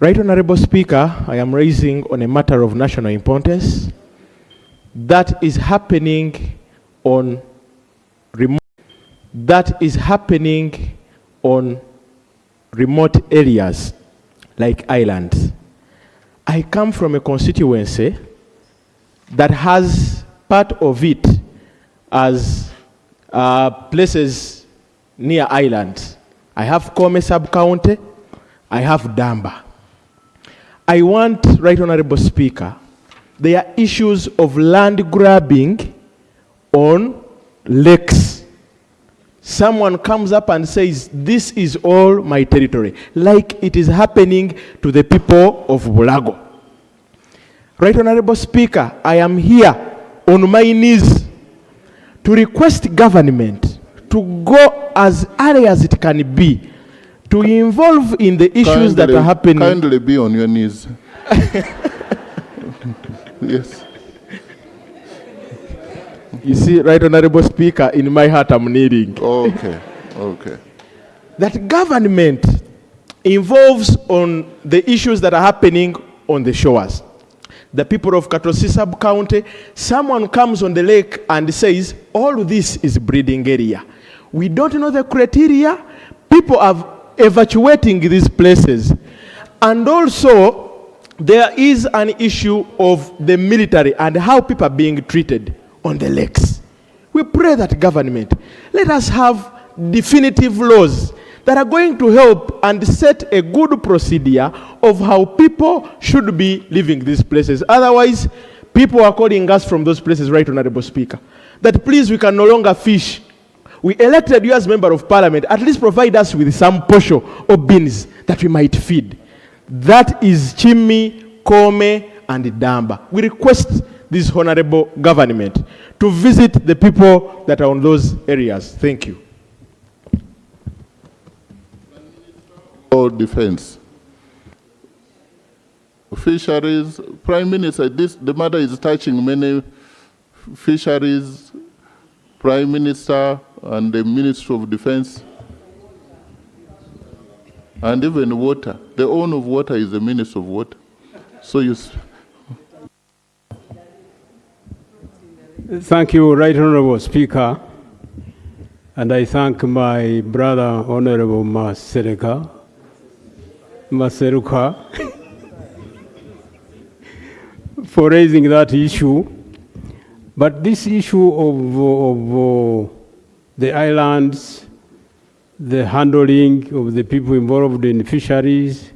Right Honorable Speaker, I am raising on a matter of national importance that is happening on remote areas like islands. I come from a constituency that has part of it as places near islands. I have Kome sub-county, I have Damba. I want, Right Honorable Speaker, there are issues of land grabbing on lakes. Someone comes up and says, this is all my territory, like it is happening to the people of Bulago. Right Honorable Speaker, I am here on my knees to request government to go as early as it can be to involve in the issues that are happening. Kindly be on your knees. Yes. You see, Right Honorable Speaker, in my heart I'm kneeling. Okay, okay. That government involves on the issues that are happening on the shores. The people of Katosi sub-county, someone comes on the lake and says, all this is breeding area. We don't know the criteria. People are evacuating these places. And also, there is an issue of the military and how people are being treated on the lakes. We pray that government, let us have definitive laws that are going to help and set a good procedure of how people should be living these places. Otherwise, people are calling us from those places, Right Honorable Speaker, that please, we can no longer fish. We elected you as member of parliament, at least provide us with some posho or beans that we might feed. That is Chimi, Kome, and Damba. We request this honorable government to visit the people that are on those areas. Thank you. Defense. Fisheries, Prime Minister, the matter is touching many fisheries, Prime Minister and the Ministry of Defense, and even water. The owner of water is the Minister of Water. So you... Thank you, Right Honorable Speaker. And I thank my brother, Honorable Maseruka, for raising that issue. But this issue of the islands, the handling of the people involved in fisheries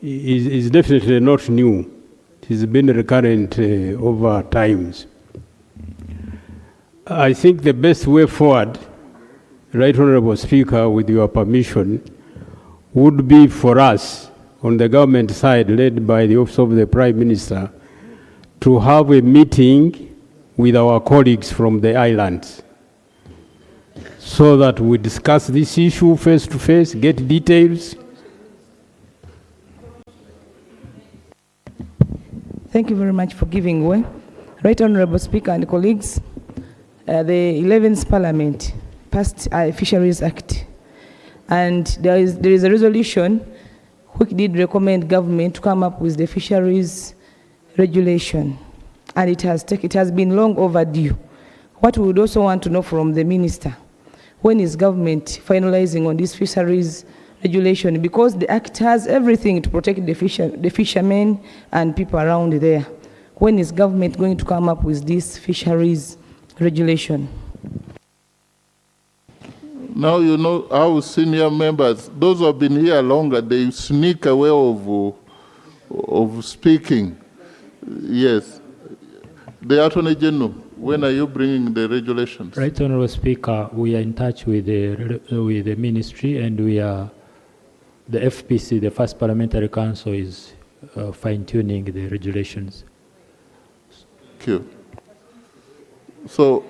is definitely not new. It has been recurrent over times. I think the best way forward, Right Honorable Speaker, with your permission, would be for us, on the government side, led by the Office of the Prime Minister, to have a meeting with our colleagues from the islands so that we discuss this issue face to face, get details. Thank you very much for giving way. Right Honorable Speaker and colleagues, the 11th Parliament passed a Fisheries Act, and there is a resolution which did recommend government to come up with the fisheries regulation, and it has been long overdue. What we would also want to know from the minister, when is government finalizing on this fisheries regulation, because the act has everything to protect the fishermen and people around there. When is government going to come up with this fisheries regulation? Now you know our senior members, those who have been here longer, they sneak away of speaking. Yes. The Attorney General, when are you bringing the regulations? Right Honorable Speaker, we are in touch with the ministry, and the FPC, the First Parliamentary Council, is fine-tuning the regulations. Thank you. So,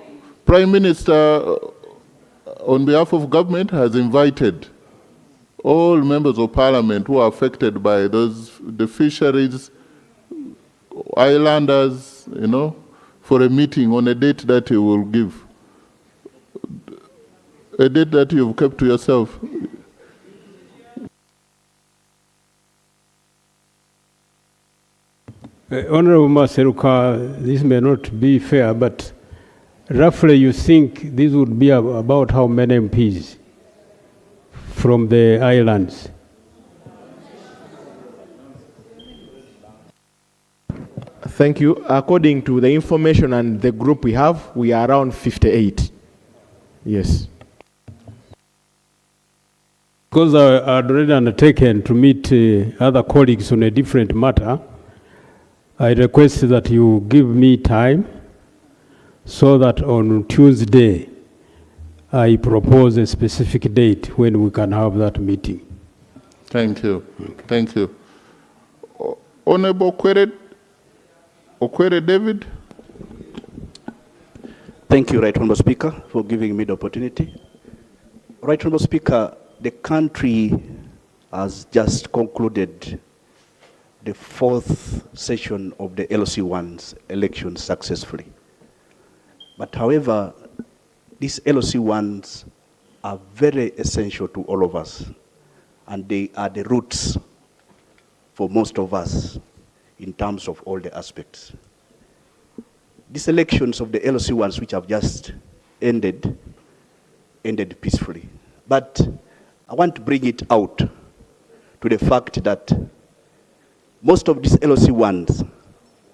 Prime Minister, on behalf of government, has invited all members of parliament who are affected by the fisheries, islanders, you know, for a meeting on a date that you will give. A date that you've kept to yourself. Honorable Maseruka, this may not be fair, but roughly you think this would be about how many MPs from the islands? Thank you. According to the information and the group we have, we are around 58. Yes. Because I had already undertaken to meet other colleagues on a different matter, I request that you give me time so that on Tuesday I propose a specific date when we can have that meeting. Thank you. Thank you. Honorable Okwere David. Thank you, Right Honourable Speaker, for giving me the opportunity. Right Honourable Speaker, the country has just concluded the 4th session of the LC1's elections successfully. But however, these LC1s are very essential to all of us, and they are the roots for most of us in terms of all the aspects. These elections of the LC1s which have just ended peacefully. But I want to bring it out to the fact that most of these LC1s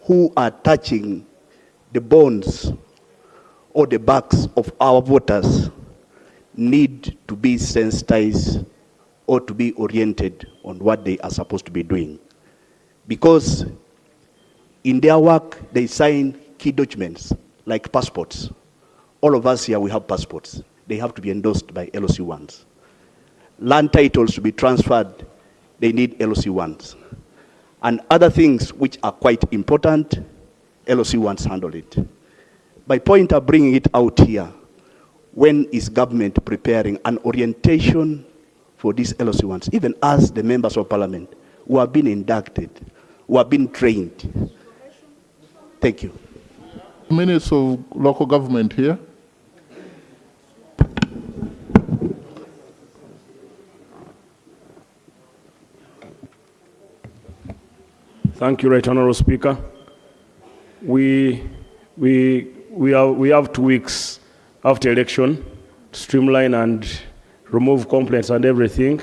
who are touching the bones or the backs of our voters need to be sensitized or to be oriented on what they are supposed to be doing. Because in their work, they sign key documents like passports. All of us here, we have passports. They have to be endorsed by LC1s. Land titles to be transferred, they need LC1s. And other things which are quite important, LC1s handle it. My point of bringing it out here, when is government preparing an orientation for these LC1s, even as the members of parliament who have been inducted, who have been trained? Thank you. Minister of Local Government here. Thank you, Right Honourable Speaker. We have 2 weeks after election to streamline and remove complaints and everything.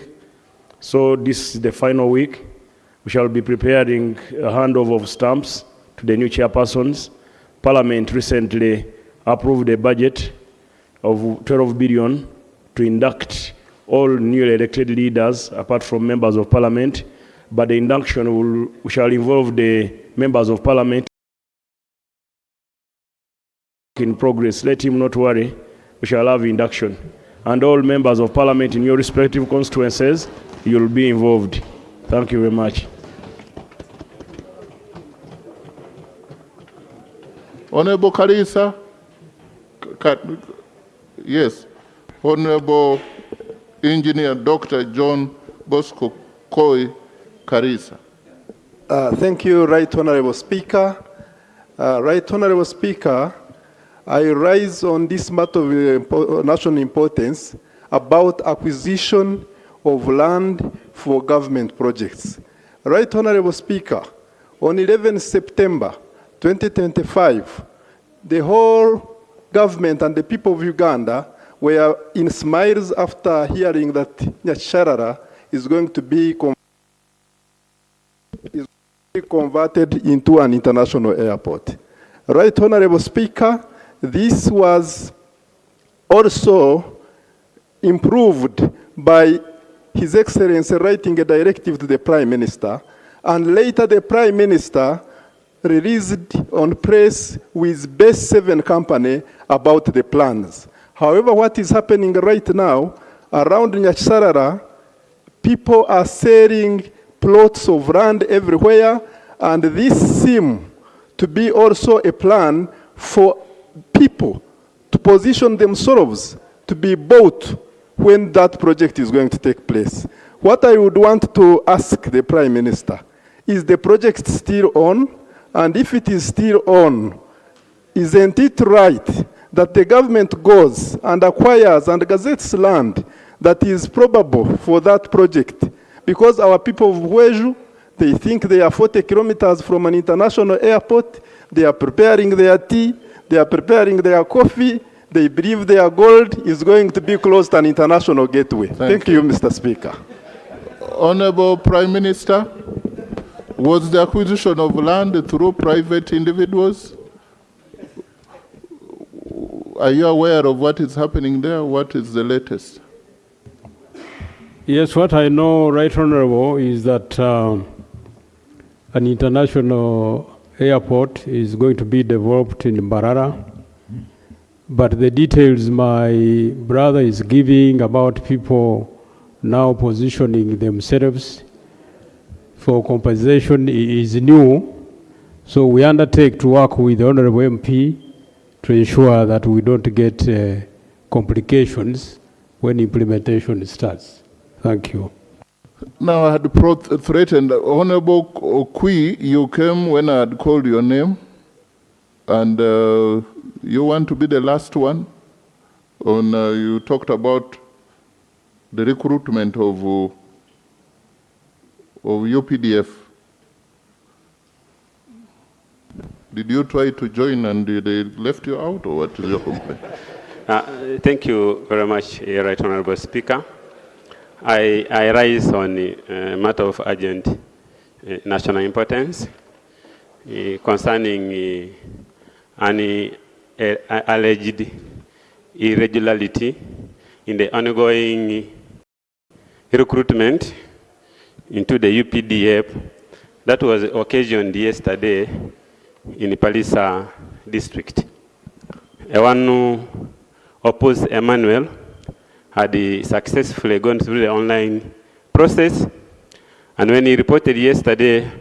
So this is the final week. We shall be preparing a handover of stamps to the new chairpersons. Parliament recently approved a budget of 12 billion to induct all newly elected leaders apart from members of parliament. But the induction shall involve the members of parliament in progress. Let him not worry, we shall have induction. And all members of parliament in your respective constituencies, you'll be involved. Thank you very much. Honorable Kalisa. Yes. Honorable Engineer Dr. John Bosco Koi Karisa. Thank you, Right Honourable Speaker. Right Honourable Speaker, I rise on this matter of national importance about acquisition of land for government projects. Right Honourable Speaker, on 11 September 2025, the whole government and the people of Uganda were in smiles after hearing that Mbarara is going to be converted into an international airport. Right Honourable Speaker, this was also improved by His Excellency writing a directive to the Prime Minister, and later the Prime Minister released on press with Base 7 company about the plans. However, what is happening right now around Mbarara, people are selling plots of land everywhere, and this seems to be also a plan for people to position themselves to be bought when that project is going to take place. What I would want to ask the Prime Minister, is the project still on? And if it is still on, isn't it right that the government goes and acquires and gazettes land that is probable for that project? Because our people of Wheju, They think they are 40 kilometers from an international airport. They are preparing their tea. They are preparing their coffee. They believe their gold is going to be close to an international gateway. Thank you, Mr. Speaker. Honorable Prime Minister, was the acquisition of land through private individuals? Are you aware of what is happening there? What is the latest? Yes, what I know, Right Honorable, is that an international airport is going to be developed in Mbarara. But the details my brother is giving about people now positioning themselves for compensation is new. So we undertake to work with the Honorable MP to ensure that we don't get complications when implementation starts. Thank you. Now, I had threatened, Honorable Okwi, you came when I had called your name, and you want to be the last one. You talked about the recruitment of UPDF. Did you try to join and they left you out, or what is your complaint? Thank you very much, Right Honorable Speaker. I rise on a matter of urgent national importance concerning an alleged irregularity in the ongoing recruitment into the UPDF that was occasioned yesterday in Palisa District. One opposed Emmanuel had successfully gone through the online process, and when he reported yesterday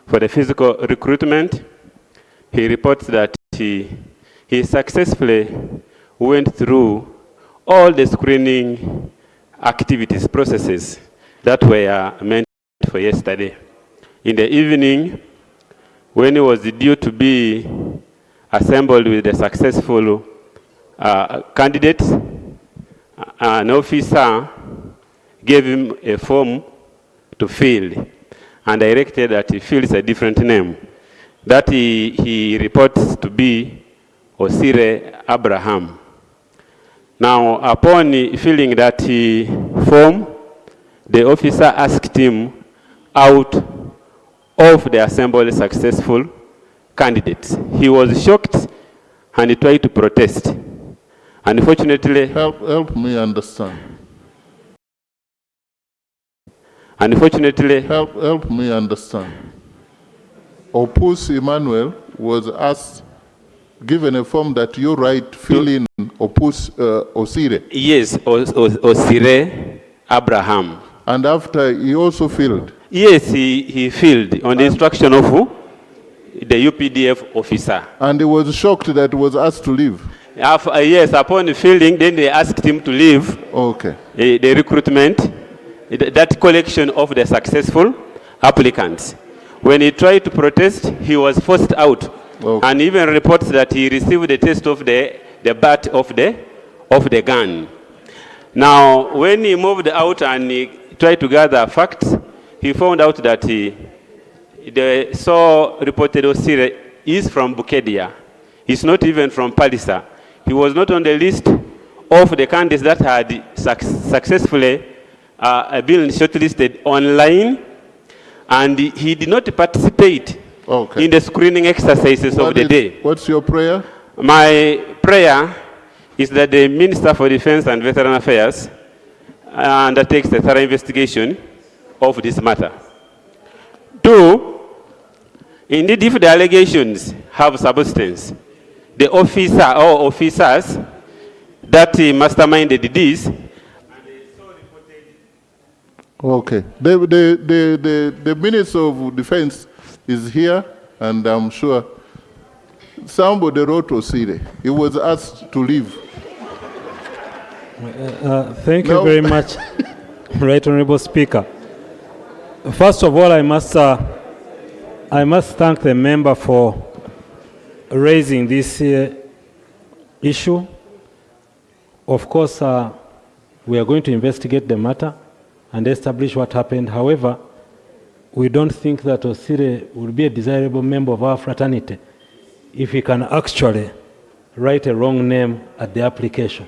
for the physical recruitment, he reports that he successfully went through all the screening activities, processes that were meant for yesterday. In the evening, when he was due to be assembled with the successful candidates, an officer gave him a form to fill and directed that he fills a different name. That he reports to be Osire Abraham. Now, upon filling that form, the officer asked him out of the assembled successful candidates. He was shocked and he tried to protest. Unfortunately, help me understand. Unfortunately, help me understand. Opus Emmanuel was asked, given a form that you write, fill in Opus Osire. Yes, Osire Abraham. And after he also filled? Yes, he filled on the instruction of who? The UPDF officer. And he was shocked that he was asked to leave? Yes, upon filling, then they asked him to leave. Okay. The recruitment, that collection of the successful applicants. When he tried to protest, he was forced out. Okay. And even reports that he received the taste of the butt of the gun. Now, when he moved out and he tried to gather facts, he found out that the so reported Osire is from Bukedia. He's not even from Palisa. He was not on the list of the candidates that had successfully been shortlisted online, and he did not participate in the screening exercises of the day. What's your prayer? My prayer is that the Minister for Defense and Veteran Affairs undertakes a thorough investigation of this matter. Two, indeed, if the allegations have substance, the officer or officers that masterminded this. Okay. The Minister of Defense is here, and I'm sure somebody wrote Osire. He was asked to leave. Thank you very much, Right Honorable Speaker. First of all, I must thank the member for raising this issue. Of course, we are going to investigate the matter and establish what happened. However, we don't think that Osire will be a desirable member of our fraternity if he can actually write a wrong name at the application.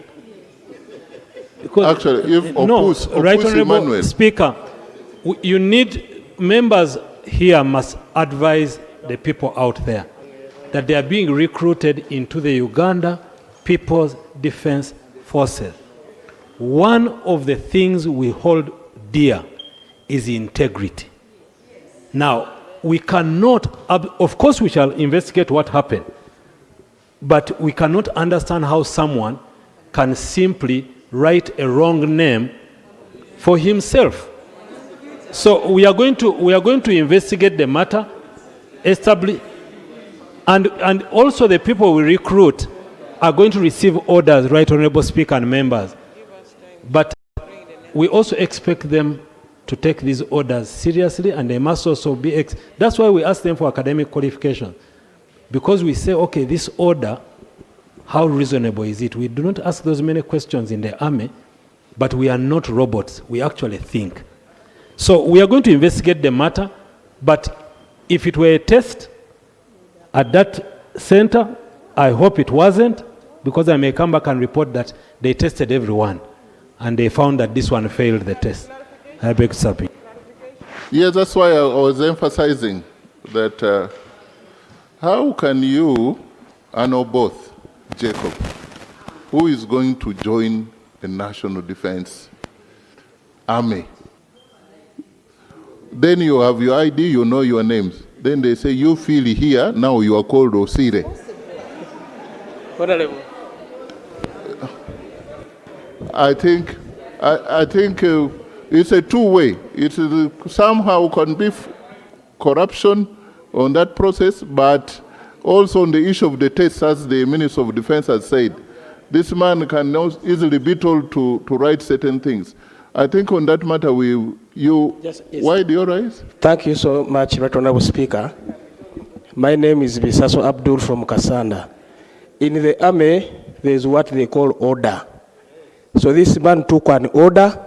Because actually, if Right Honorable Emmanuel. Speaker, you need members here must advise the people out there that they are being recruited into the Uganda People's Defense Forces. One of the things we hold dear is integrity. Now, we cannot, of course we shall investigate what happened, but we cannot understand how someone can simply write a wrong name for himself. So we are going to investigate the matter, establish, and also the people we recruit are going to receive orders, Right Honorable Speaker and members. But we also expect them to take these orders seriously, and they must also be, that's why we ask them for academic qualification. Because we say, okay, this order, how reasonable is it? We do not ask those many questions in the army, but we are not robots. We actually think. So we are going to investigate the matter, but if it were a test at that center, I hope it wasn't, because I may come back and report that they tested everyone, and they found that this one failed the test. I beg to submit. Yes, that's why I was emphasizing that how can you, I know both, Jacob, who is going to join the National Defense Army? Then you have your ID, you know your names. Then they say, you feel here, now you are called Osire. I think it's a two-way. It somehow can be corruption on that process, but also on the issue of the test, as the Minister of Defense has said, this man can now easily be told to write certain things. I think on that matter, why do you rise? Thank you so much, Right Honorable Speaker. My name is Bisaso Abdul from Kasanda. In the army, there is what they call order. So this man took an order,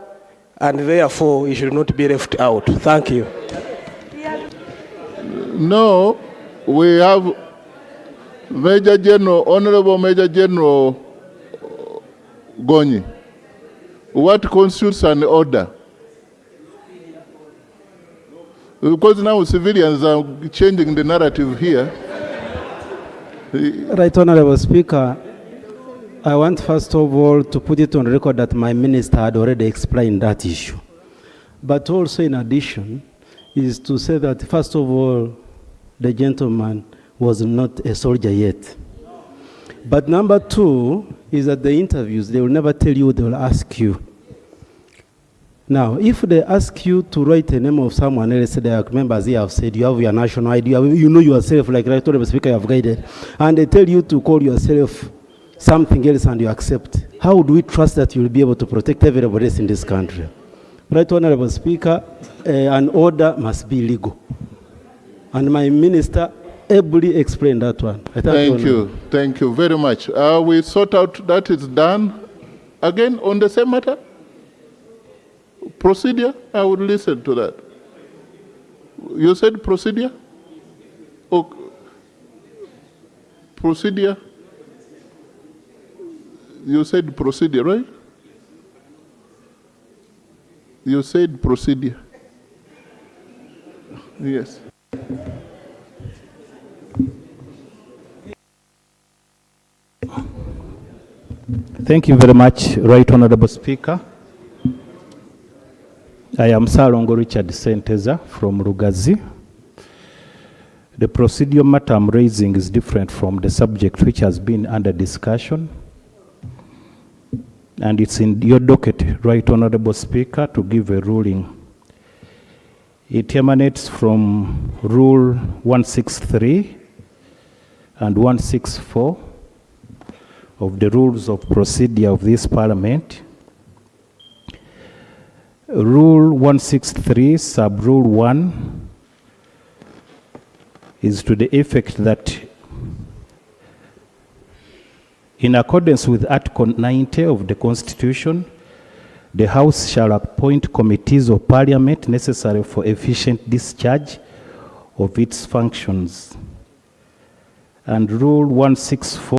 and therefore he should not be left out. Thank you. No, we have Major General, Honorable Major General Gonyi. What constitutes an order? Because now civilians are changing the narrative here. Right Honorable Speaker, I want first of all to put it on record that my minister had already explained that issue. But also in addition is to say that first of all, the gentleman was not a soldier yet. But number two is that the interviews, they will never tell you, they will ask you. Now, if they ask you to write the name of someone else, the members here have said, you have your national ID, you know yourself, like Right Honorable Speaker, you have guided, and they tell you to call yourself something else and you accept. How do we trust that you will be able to protect everybody else in this country? Right Honorable Speaker, an order must be legal. And my minister ably explained that one. Thank you. Thank you very much. We sort out that is done. Again, on the same matter? Procedure? I would listen to that. You said procedure? Oh, procedure? You said procedure, right? You said procedure. Yes. Thank you very much, Right Honorable Speaker. I am Salongo Richard Senteza from Rugazi. The procedural matter I'm raising is different from the subject which has been under discussion. And it's in your docket, Right Honorable Speaker, to give a ruling. It emanates from Rule 163 and 164 of the Rules of Procedure of this Parliament. Rule 163, Sub-Rule 1, is to the effect that in accordance with Article 90 of the Constitution, The House shall appoint committees of Parliament necessary for efficient discharge of its functions. And Rule 164